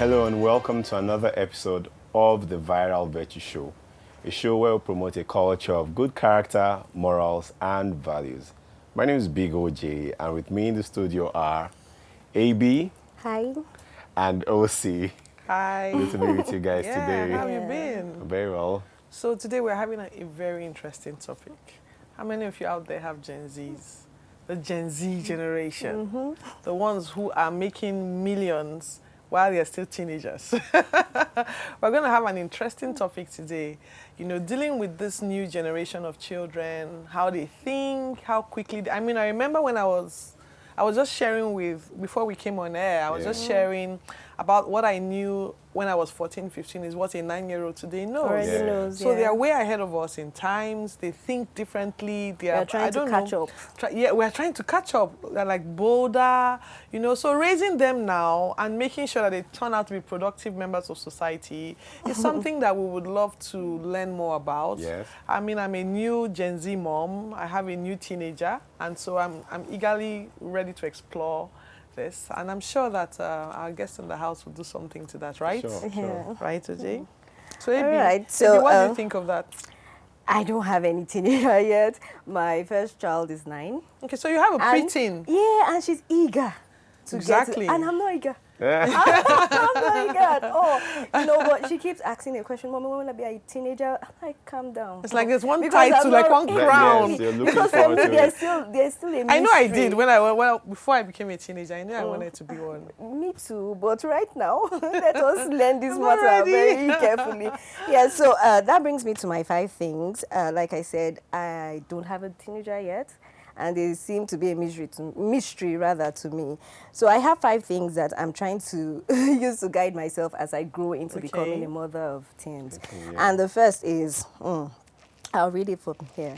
Hello and welcome to another episode of the Viral Virtue Show, a show where we promote a culture of good character, morals, and values. My name is Big OJ, and with me in the studio are AB. Hi. And OC. Hi. Good to be with you guys today. How have you been? Very well. So today we're having a very interesting topic. How many of you out there have Gen Zs? The Gen Z generation. The ones who are making millions while they're still teenagers. We're going to have an interesting topic today. You know, dealing with this new generation of children, how they think, how quickly... I remember when I was just sharing before we came on air, I was just sharing about what I knew when I was 14, 15 is what a 9-year-old today knows. Already knows, So they are way ahead of us in times. They think differently. They are trying to catch up. We're trying to catch up. They're like bolder, you know. So raising them now and making sure that they turn out to be productive members of society is something that we would love to learn more about. Yes. I'm a new Gen Z mom. I have a new teenager, and so I'm eagerly ready to explore this, and I'm sure that our guests in the house will do something to that, right? Sure. Yeah. Right, Ajay? So, Ebi, All right, so, what do you think of that? I don't have any teenager yet. My first child is 9. Okay, so you have a preteen. Yeah, and she's eager to Exactly. get it. And I'm not eager. I'm not eager at all. You know, but she keeps asking a question, Mommy, when will I be a teenager? I'm like, calm down. It's like there's one Because title, I'm like not- one crown. Yes, you're looking Because for forward me, to there's it. still a mystery. I know I did before I became a teenager. I knew I wanted to be one. Me too, but right now, let us learn this I'm matter already. very carefully. Yeah, so that brings me to my 5 things. Like I said, I don't have a teenager yet, and they seem to be a mystery to me. So I have 5 things that I'm trying to use to guide myself as I grow into becoming a mother of teens. And the first is, I'll read it from here.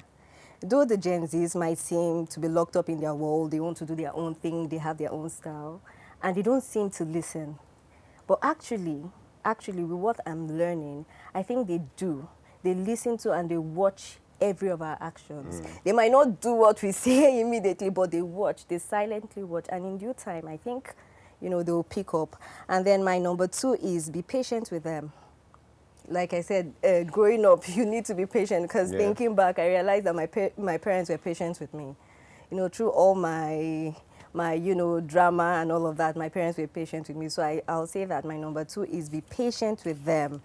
Though the Gen Zs might seem to be locked up in their world, they want to do their own thing, they have their own style, and they don't seem to listen. But actually, with what I'm learning, I think they do. They listen to and they watch every of our actions. They might not do what we say immediately, but they watch, they silently watch, and in due time, I think, you know, they'll pick up. And then my number 2 is be patient with them. Like I said, growing up, you need to be patient, because thinking back, I realized that my parents were patient with me. You know, through all my drama and all of that, my parents were patient with me. So I'll say that my number 2 is be patient with them.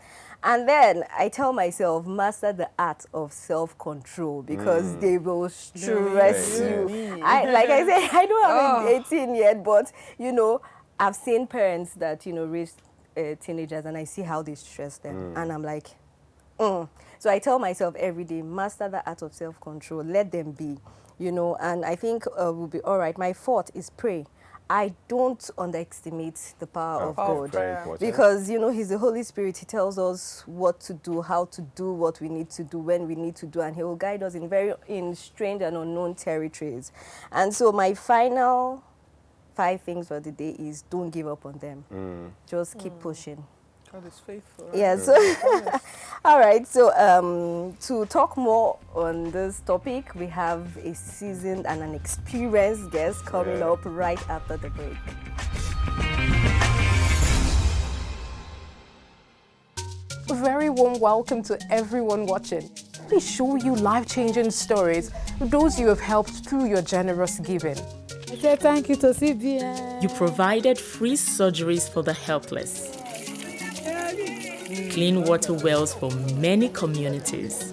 And then I tell myself, master the art of self-control, because they will stress you. Like I said, I don't have 18 yet, but, you know, I've seen parents that, you know, raise teenagers, and I see how they stress them. And I'm like, So I tell myself every day, master the art of self-control, let them be. You know, and I think we'll be all right. My 4th is pray. I don't underestimate the power of God, Very important. because, you know, He's the Holy Spirit. He tells us what to do, how to do what we need to do, when we need to do, and He will guide us in strange and unknown territories. And so my final 5 things for the day is don't give up on them. Just keep pushing. God is faithful. Right? Yeah, so all right, so to talk more on this topic, we have a seasoned and an experienced guest coming up right after the break. A very warm welcome to everyone watching. We show you life-changing stories, those you have helped through your generous giving. I say thank you to CBN. You provided free surgeries for the helpless, clean water wells for many communities,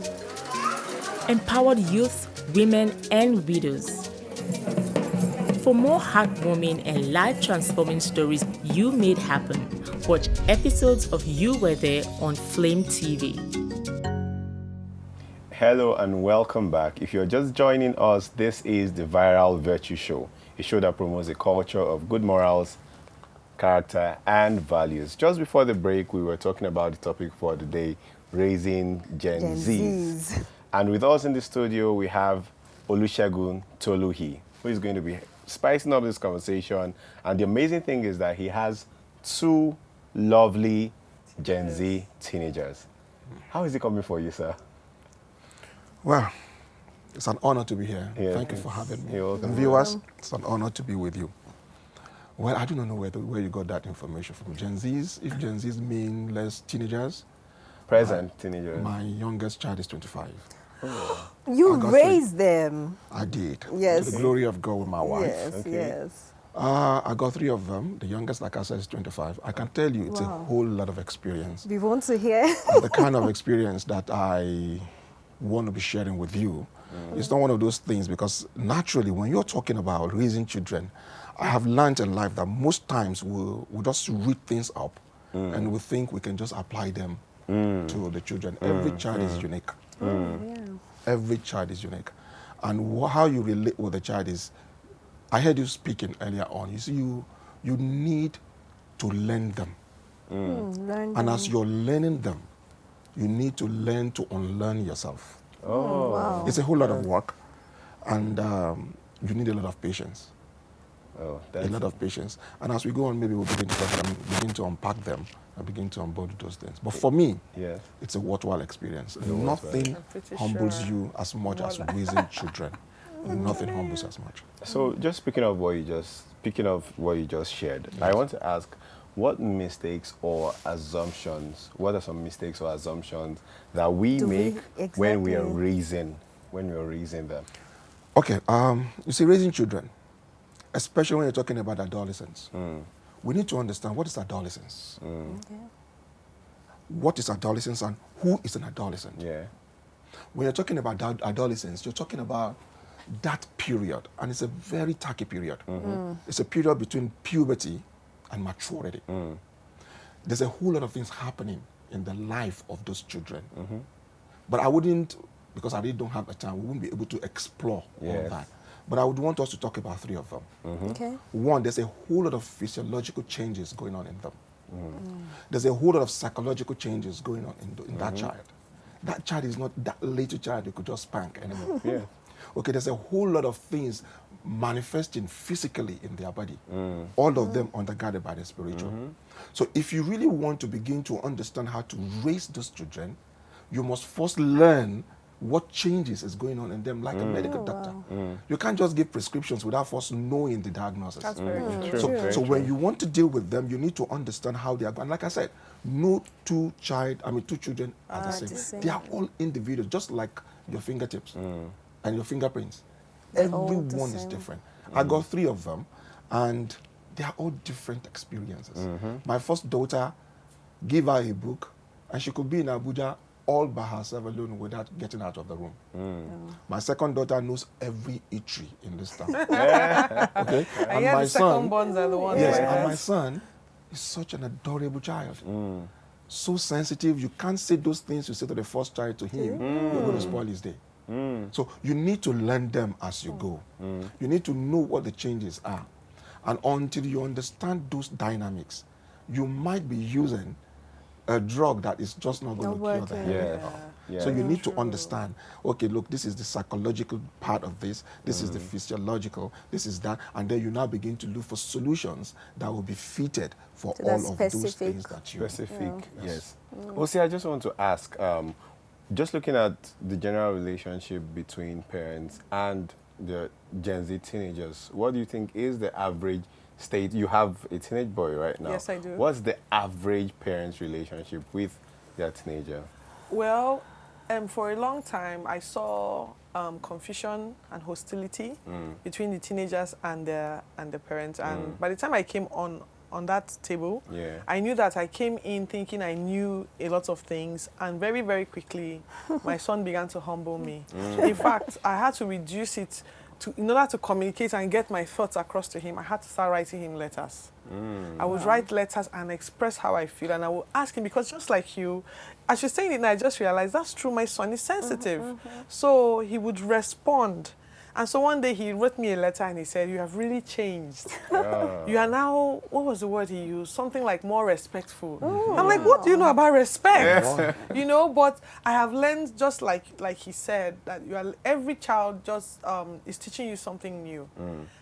empowered youth, women, and widows. For more heartwarming and life-transforming stories you made happen, watch episodes of You Were There on Flame TV. Hello and welcome back. If you're just joining us, this is the Viral Virtue Show, a show that promotes a culture of good morals, character, and values. Just before the break, we were talking about the topic for the day, raising Gen Zs. And with us in the studio, we have Olusegun Toluhi, who is going to be spicing up this conversation. And the amazing thing is that he has 2 lovely Gen Z teenagers. How is it coming for you, sir? Well, it's an honor to be here. Yeah, Thank you for having me. you're welcome. And viewers, it's an honor to be with you. Well, I do not know where you got that information from. Gen Zs, if Gen Zs mean less teenagers, Present teenagers. my youngest child is 25. You I got raised them. I did. Yes. To the glory of God with my wife. Yes, Okay. yes. I got 3 of them. The youngest, like I said, is 25. I can tell you it's a Wow. whole lot of experience. We want to hear. The kind of experience that I want to be sharing with you. It's not one of those things because naturally when you're talking about raising children, I have learned in life that most times we'll just read things up and we think we can just apply them to the children. Every child is unique. Yeah. Every child is unique. And how you relate with the child is, I heard you speaking earlier on. You see, you need to learn them. Learn And as them. you're learning them, you need to learn to unlearn yourself. Oh. Wow. It's a whole lot of work, and you need a lot of patience. Oh, A that's lot of patience. And as we go on, maybe we'll begin to talk and begin to unpack them and begin to unboard those things. But for me, yes. it's a worthwhile experience. worthwhile. Nothing I'm pretty humbles sure you as much as more raising children. Nothing humbles as much. So just speaking of what you just shared, I want to ask, what mistakes or assumptions? What are some mistakes or assumptions that we Do we- make when we are exactly. raising them? Okay, you see, raising children, especially when you're talking about adolescents, we need to understand what is adolescence. Okay. What is adolescence and who is an adolescent? Yeah. When you're talking about adolescence, you're talking about that period, and it's a very tacky period. It's a period between puberty and maturity. There's a whole lot of things happening in the life of those children. But I wouldn't, because I really don't have the time, we wouldn't be able to explore all Yes. that. But I would want us to talk about 3 of them. Okay. One, there's a whole lot of physiological changes going on in them. There's a whole lot of psychological changes going on in that child. That child is not that little child you could just spank anymore. Yeah. Okay, there's a whole lot of things manifesting physically in their body. All of them undergirded by the spiritual. So if you really want to begin to understand how to raise those children, you must first learn what changes is going on in them like a medical doctor. You can't just give prescriptions without first knowing the diagnosis. That's very true. True. Very So when true. you want to deal with them, you need to understand how they are going. Like I said, no two children are the same. They are all individuals, just like your fingertips and your fingerprints. all the Everyone is same. different. I got 3 of them, and they are all different experiences. My first daughter, give her a book, and she could be in Abuja all by herself alone without getting out of the room. My second daughter knows every eatery in this town. Okay? And yet the second borns are the ones Yes, like and my that. son is such an adorable child. So sensitive. You can't say those things you say to the first child to him. You're going to spoil his day. So you need to learn them as you go. You need to know what the changes are. And until you understand those dynamics, you might be using a drug that is just not going to cure the working. headache. Yeah. Yeah. So you need to understand, okay, look, this is the psychological part of this, this is the physiological, this is that, and then you now begin to look for solutions that will be fitted for To all that of those specific- things that you... Specific, Yes. yes. Well, see, I just want to ask, just looking at the general relationship between parents and the Gen Z teenagers, what do you think is the average state? You have a teenage boy right now. Yes, I do. What's the average parent's relationship with their teenager? Well, for a long time, I saw confusion and hostility between the teenagers and the parents. And by the time I came on that table, Yeah. I knew that I came in thinking I knew a lot of things, and very, very quickly, my son began to humble me. In fact, I had to reduce it in order to communicate and get my thoughts across to him. I had to start writing him letters. I would write letters and express how I feel, and I would ask him, because just like you, as you're saying it now, I just realized that's true, my son is sensitive. So he would respond. And so one day he wrote me a letter and he said, "You have really changed. You are now," what was the word he used? Something like more respectful. I'm like, what do you know about respect? You know, but I have learned, just like he said, that every child just is teaching you something new.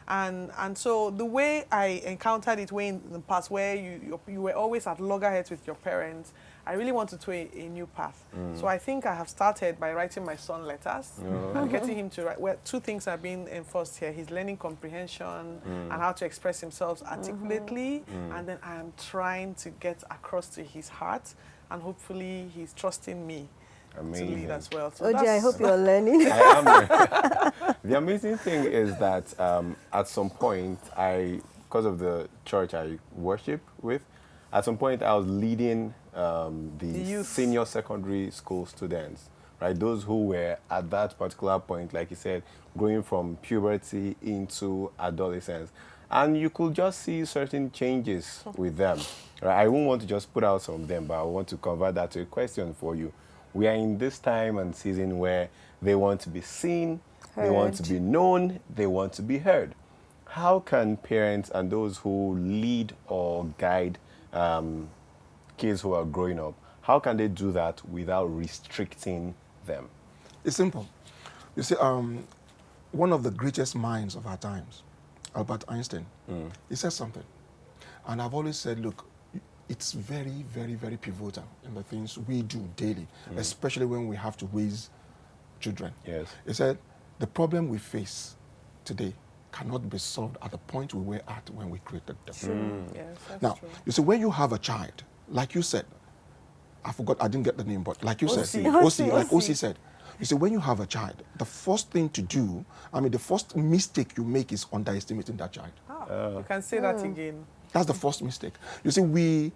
And so the way I encountered it way in the past, where you were always at loggerheads with your parents, I really want to take a new path. So I think I have started by writing my son letters and getting him to write. Well, two things are being enforced here. He's learning comprehension and how to express himself articulately. And then I am trying to get across to his heart, and hopefully he's trusting me to lead as well. So Oji, I hope you're learning. I am. The amazing thing is that at some point, because of the church I worship with, at some point I was leading the youth. senior secondary school students, right? Those who were at that particular point, like you said, going from puberty into adolescence. And you could just see certain changes with them. Right? I won't want to just put out some of them, but I want to convert that to a question for you. We are in this time and season where they want to be seen, they want to be known, they want to be heard. How can parents and those who lead or guide kids who are growing up, how can they do that without restricting them? It's simple. You see, one of the greatest minds of our times, Albert Einstein, he said something. And I've always said, look, it's very, very, very pivotal in the things we do daily, especially when we have to raise children. Yes. He said, the problem we face today cannot be solved at the point we were at when we created them. Yes, that's Now, true. you see, when you have a child, like you said, I didn't get the name, but like you said, Osi. like Osi said, you see, when you have a child, the first thing to do, the first mistake you make is underestimating that child. You can say that again. That's the first mistake. You see,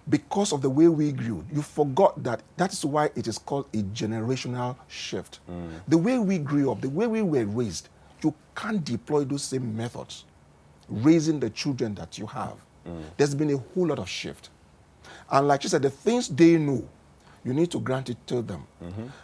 because of the way we grew, you forgot that is why it is called a generational shift. The way we grew up, the way we were raised, you can't deploy those same methods raising the children that you have. There's been a whole lot of shift. And like you said, the things they know, you need to grant it to them.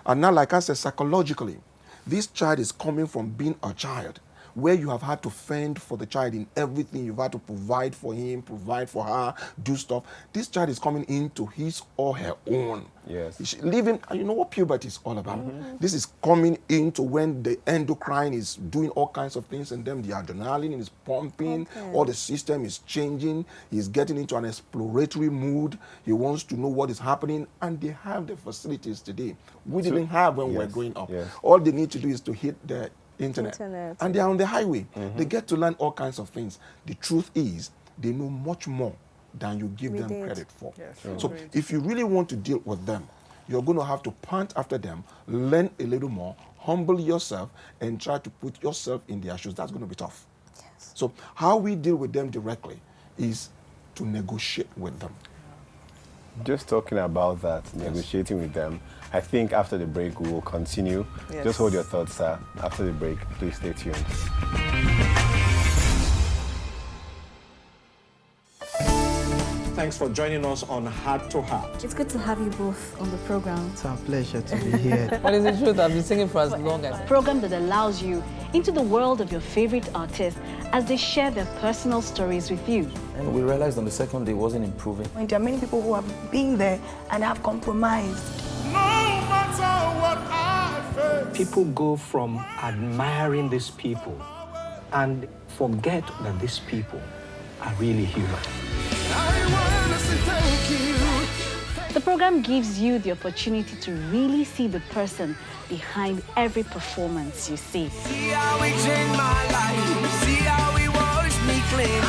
And now, like I said, psychologically, this child is coming from being a child where you have had to fend for the child in everything. You've had to provide for him, provide for her, do stuff. This child is coming into his or her own. Yes. Living, you know what puberty is all about. This is coming into when the endocrine is doing all kinds of things, and then the adrenaline is pumping, all the system is changing. He's getting into an exploratory mood. He wants to know what is happening, and they have the facilities today we didn't have when we were growing up. Yes. All they need to do is to hit the internet. And they are on the highway. They get to learn all kinds of things. The truth is, they know much more than you give them credit for. Yes, So agreed. if you really want to deal with them, you're going to have to pant after them, learn a little more, humble yourself, and try to put yourself in their shoes. That's going to be tough. Yes. So how we deal with them directly is to negotiate with them. Just talking about that, negotiating with them, I think after the break we will continue. Yes. Just hold your thoughts, sir. After the break, please stay tuned. Thanks for joining us on Heart to Heart. It's good to have you both on the program. It's our pleasure to be here. What is the truth? I've been singing for as long as. Program that allows you into the world of your favorite artists as they share their personal stories with you. And we realized on the second day it wasn't improving. And there are many people who have been there and have compromised. No matter what I face. People go from admiring these people and forget that these people are really human. The program gives you the opportunity to really see the person behind every performance you see. See how it changed my life. See how it washed me clean.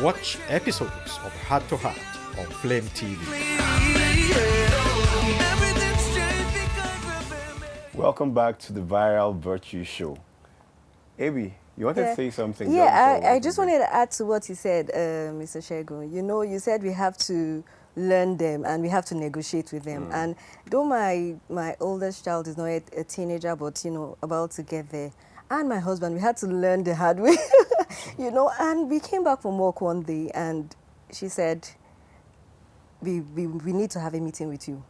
Watch episodes of Heart to Heart on Flame TV. Welcome back to the Viral Virtue Show. Abby, you wanted to say something? Yeah, I just wanted to add to what you said, Mr. Shegun. You know, you said we have to learn them and we have to negotiate with them. And though my oldest child is not yet a teenager, but, you know, about to get there, and my husband, we had to learn the hard way, you know, and we came back from work one day and she said, we need to have a meeting with you.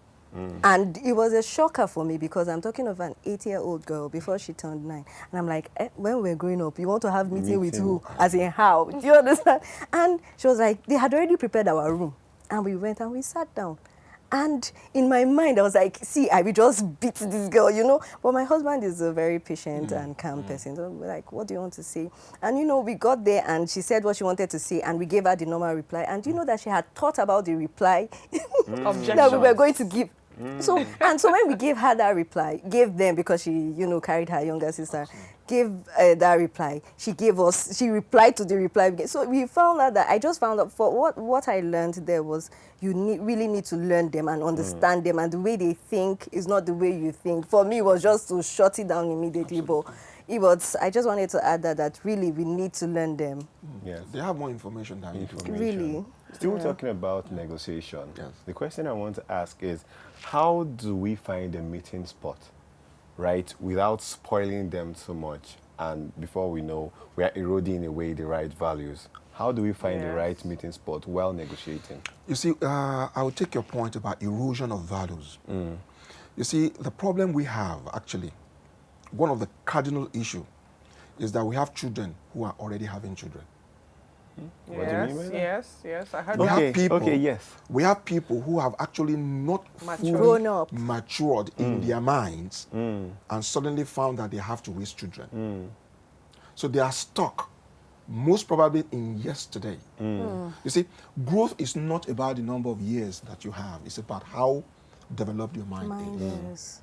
And it was a shocker for me because I'm talking of an 8-year-old girl before she turned 9. And I'm like, when we're growing up, you want to have meeting with who? As in how? Do you understand? And she was like, they had already prepared our room. And we went and we sat down. And in my mind, I was like, see, I will just beat this girl, you know. But my husband is a very patient and calm person. So we're like, what do you want to say? And, you know, we got there and she said what she wanted to say and we gave her the normal reply. And you know that she had thought about the reply that we were going to give. So when we gave her that reply, gave them, because she, you know, carried her younger sister, gave that reply, she replied to the reply again. So we found out that, I just found out, for what I learned there was, you really need to learn them and understand them, and the way they think is not the way you think. For me, it was just to shut it down immediately, but I just wanted to add that really we need to learn them. Yes. They have more information than you do. Really. Still talking about negotiation. Yes. The question I want to ask is, how do we find a meeting spot, right, without spoiling them so much? And before we know, we are eroding away the right values. How do we find the right meeting spot while negotiating? You see, I will take your point about erosion of values. You see, the problem we have, actually, one of the cardinal issues is that we have children who are already having children. What do you mean by that? Yes, I heard We that. have people, yes. We have people who have actually not fully grown up, matured in their minds, and suddenly found that they have to raise children. So they are stuck, most probably in yesterday. You see, growth is not about the number of years that you have. It's about how developed your mind is.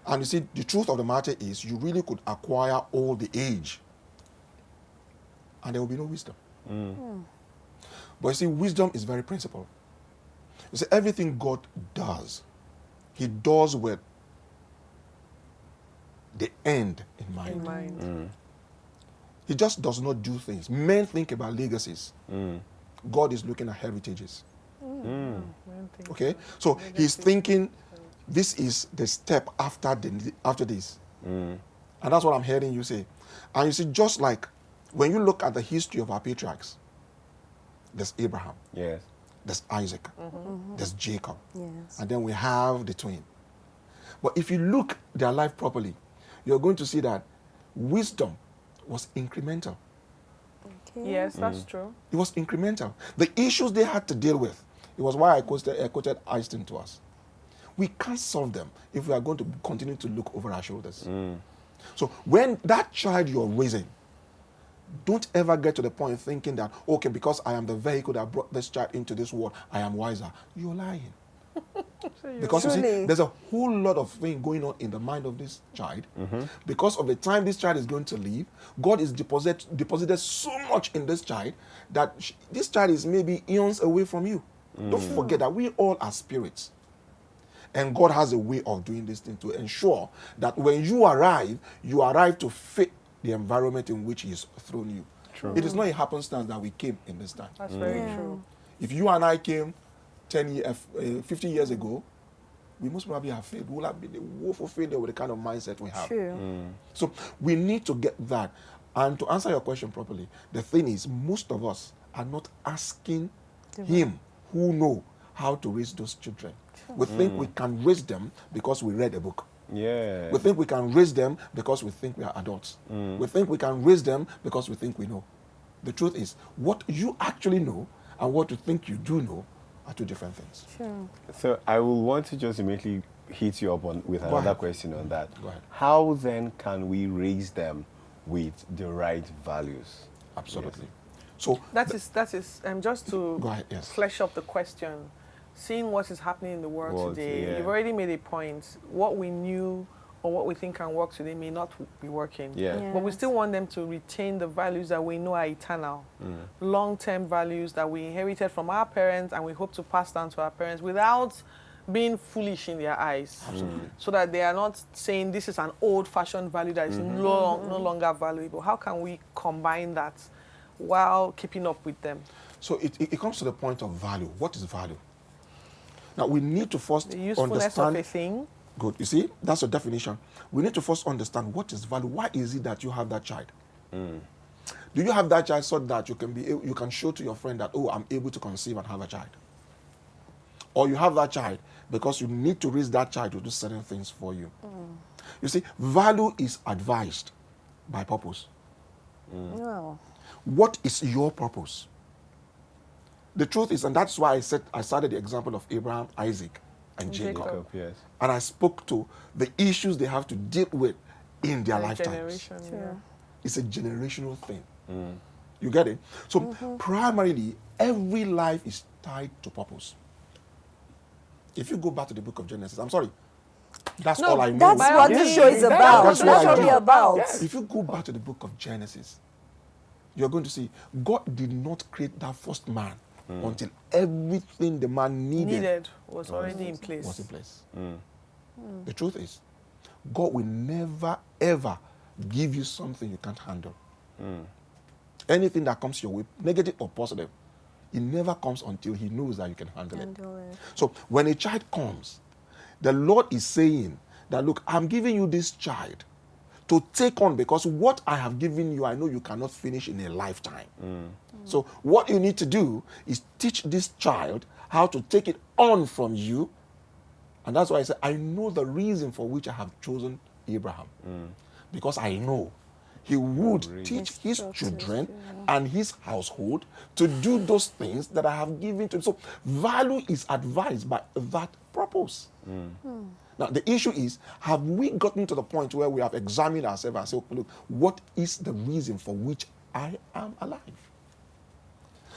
And you see, the truth of the matter is, you really could acquire all the age, and there will be no wisdom. But you see, wisdom is very principled. You see, everything God does, He does with the end in mind. He just does not do things. Men think about legacies. God is looking at heritages. Okay? So He's thinking, this is the step after this. And that's what I'm hearing you say. And you see, just like when you look at the history of our patriarchs, there's Abraham, yes, there's Isaac, there's Jacob, yes, and then we have the twin. But if you look their life properly, you're going to see that wisdom was incremental. Okay. Yes, that's true. It was incremental. The issues they had to deal with, it was why I quoted Einstein to us. We can't solve them if we are going to continue to look over our shoulders. So when that child you're raising, don't ever get to the point thinking that, okay, because I am the vehicle that brought this child into this world, I am wiser. You're lying. Because you see, there's a whole lot of things going on in the mind of this child. Because of the time this child is going to live, God is deposited so much in this child that this child is maybe eons away from you. Don't forget that we all are spirits. And God has a way of doing this thing to ensure that when you arrive to fit the environment in which He has thrown you. True. It is not a happenstance that we came in this time. That's very true. If you and I came 50 years ago, we most probably have failed. We will have been a woeful failure with the kind of mindset we have. True. So we need to get that. And to answer your question properly, the thing is, most of us are not asking Him who know how to raise those children. We think we can raise them because we read a book. Yeah. We think we can raise them because we think we are adults. We think we can raise them because we think we know. The truth is, what you actually know and what you think you do know are two different things. Sure. So I will want to just immediately hit you up with another question on that. Go ahead. How then can we raise them with the right values? Absolutely. Yes. So that is just to go ahead, yes. flesh up the question. Seeing what is happening in the world today, you've already made a point. What we knew or what we think can work today may not be working. But we still want them to retain the values that we know are eternal. Long-term values that we inherited from our parents and we hope to pass down to our parents without being foolish in their eyes. So that they are not saying this is an old-fashioned value that is no longer valuable. How can we combine that while keeping up with them? So it comes to the point of value. What is value? Now, we need to first the usefulness understand of a thing. Good. You see, that's a definition. We need to first understand what is value. Why is it that you have that child? Do you have that child so that you can show to your friend that, oh, I'm able to conceive and have a child? Or you have that child because you need to raise that child to do certain things for you. You see, value is advised by purpose. Wow. What is your purpose? The truth is, and that's why I started the example of Abraham, Isaac, and Jacob. Yes. And I spoke to the issues they have to deal with in their lifetimes. Generation, yeah. It's a generational thing. You get it? So primarily, every life is tied to purpose. If you go back to the book of Genesis, I'm sorry, that's all I know. That's what the show is about. That's what we're about. Yeah. If you go back to the book of Genesis, you're going to see God did not create that first man until everything the man needed was already in place. Was in place. The truth is, God will never ever give you something you can't handle. Anything that comes your way, negative or positive, it never comes until he knows that you can handle it. So when a child comes, the Lord is saying that, look, I'm giving you this child to take on, because what I have given you, I know you cannot finish in a lifetime. So what you need to do is teach this child how to take it on from you. And that's why I say, I know the reason for which I have chosen Abraham. Because I know he would teach his children and his household to do those things that I have given to him. So value is advised by that purpose. Now, the issue is, have we gotten to the point where we have examined ourselves and said, look, what is the reason for which I am alive?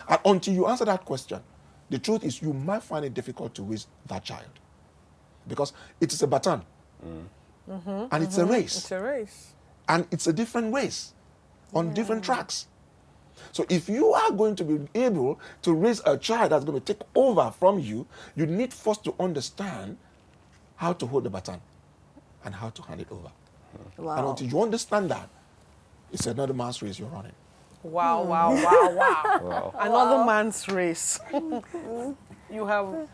And until you answer that question, the truth is you might find it difficult to raise that child. Because it is a baton. And it's a race. It's a race. And it's a different race on different tracks. So if you are going to be able to raise a child that's going to take over from you, you need first to understand how to hold the baton and how to hand it over. Wow. And until you understand that, it's another man's race you're running. Wow, wow, wow, wow. Another man's race. You have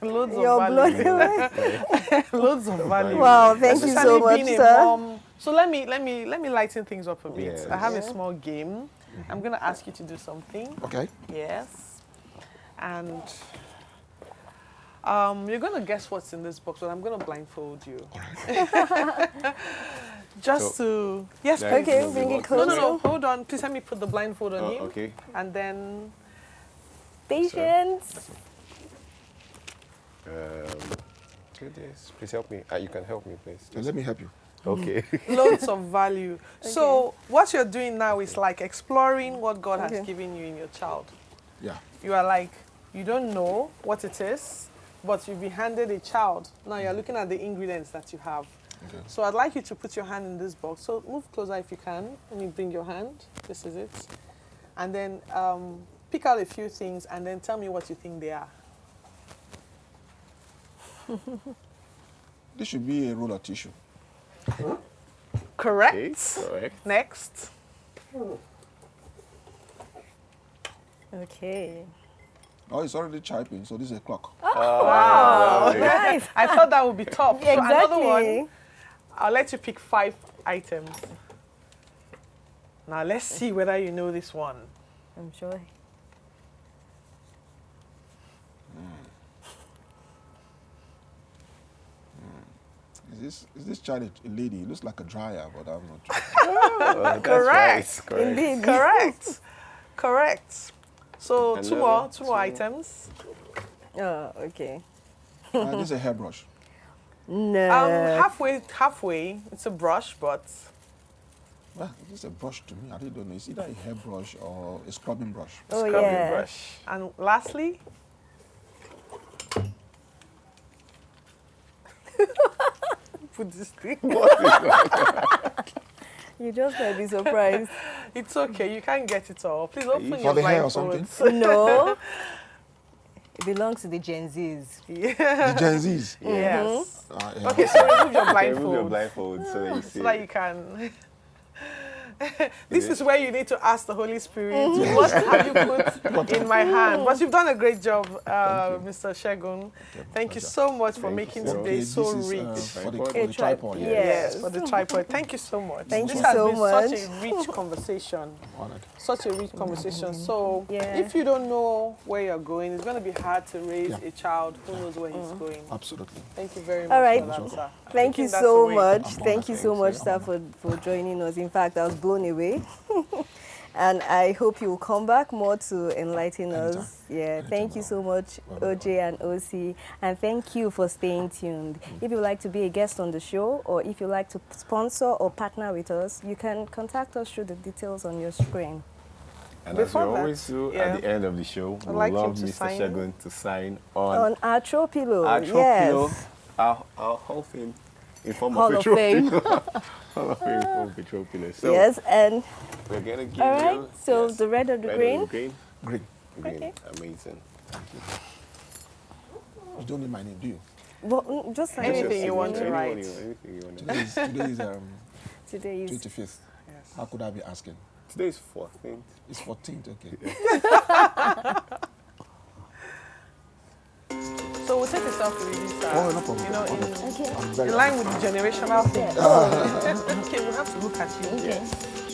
loads of value. Loads of value. Wow, thank you so much, sir. So let me lighten things up a bit. Yes. I have a small game. I'm going to ask you to do something. Okay. Yes. And you're going to guess what's in this box, but I'm going to blindfold you. Just to... Yes, okay, bring it closer. No, hold on. Please let me put the blindfold on you. Okay. And then... Patience. Do this. Please help me. You can help me, please. Let me help you. Okay. Loads of value. Okay. So what you're doing now is like exploring what God has given you in your child. Yeah. You are like, you don't know what it is, but you've been handed a child. Now you're looking at the ingredients that you have. Okay. So I'd like you to put your hand in this box. So move closer if you can. Let me bring your hand. This is it. And then pick out a few things and then tell me what you think they are. This should be a roll of tissue. Correct. Okay, correct. Next. Okay. Oh, it's already chiping, so this is a clock. Oh, wow. Nice. I thought that would be tough. Yeah, exactly. So another one, I'll let you pick 5 items. Now let's see whether you know this one. I'm sure. Is this child a lady? It looks like a dryer, but I'm not sure. Correct. Right. Correct. Indeed. Correct. Correct. So And two more items. Oh, okay. This is a hairbrush. No. Halfway. It's a brush, but Well, this is a brush to me. I really don't know. It's either a hairbrush or a scrubbing brush. Oh, scrubbing yeah. brush. And lastly, put this thing. You just might be surprised. It's okay. You can't get it all. Please open For your the hair or blindfolds. No. It belongs to the Gen Zs. Yeah. The Gen Zs. Yes. Yeah. Okay, so remove your Okay, remove your blindfold. blindfold so that you see. So that you can. This is where you need to ask the Holy Spirit, what have you put in my hand? But you've done a great job, Mr. Shegun. Thank you so much for making today so rich. For the tripod. Yes, for the tripod. Thank you so much. Thank you This has so been much. such a rich conversation. Honored. Such a rich conversation. So Yeah. if you don't know where you're going, it's going to be hard to raise a child who knows where he's going. Absolutely. Thank you very much All right. for that, sir. Thank you Taking that so away. much. Thank you so much, sir, for joining us. In fact, I was blown away. And I hope you will come back more to enlighten us. Yeah, thank you so much, OJ and OC. And thank you for staying tuned. If you'd like to be a guest on the show, or if you'd like to sponsor or partner with us, you can contact us through the details on your screen. And as we always do at the end of the show, we like love him to Mr. sign Shagun to sign on our throw pillow. Our throw pillow, our Hall of Fame in form of a throw pillow. Hall of Fame in form of a throw pillow. So yes, and we're gonna give all right. you, So the red or the green? Green. Green. Okay. Amazing. Thank you. You don't need my name, do you? Well, just anything you want to write. Today is 25th. Yes. How could I be asking? Today is 14th. It's 14th, okay. So we'll take a selfie with this. Oh, no problem. You know, Okay. in line with the generational thing. Oh. Okay, we'll have to look at you. Okay. Yes.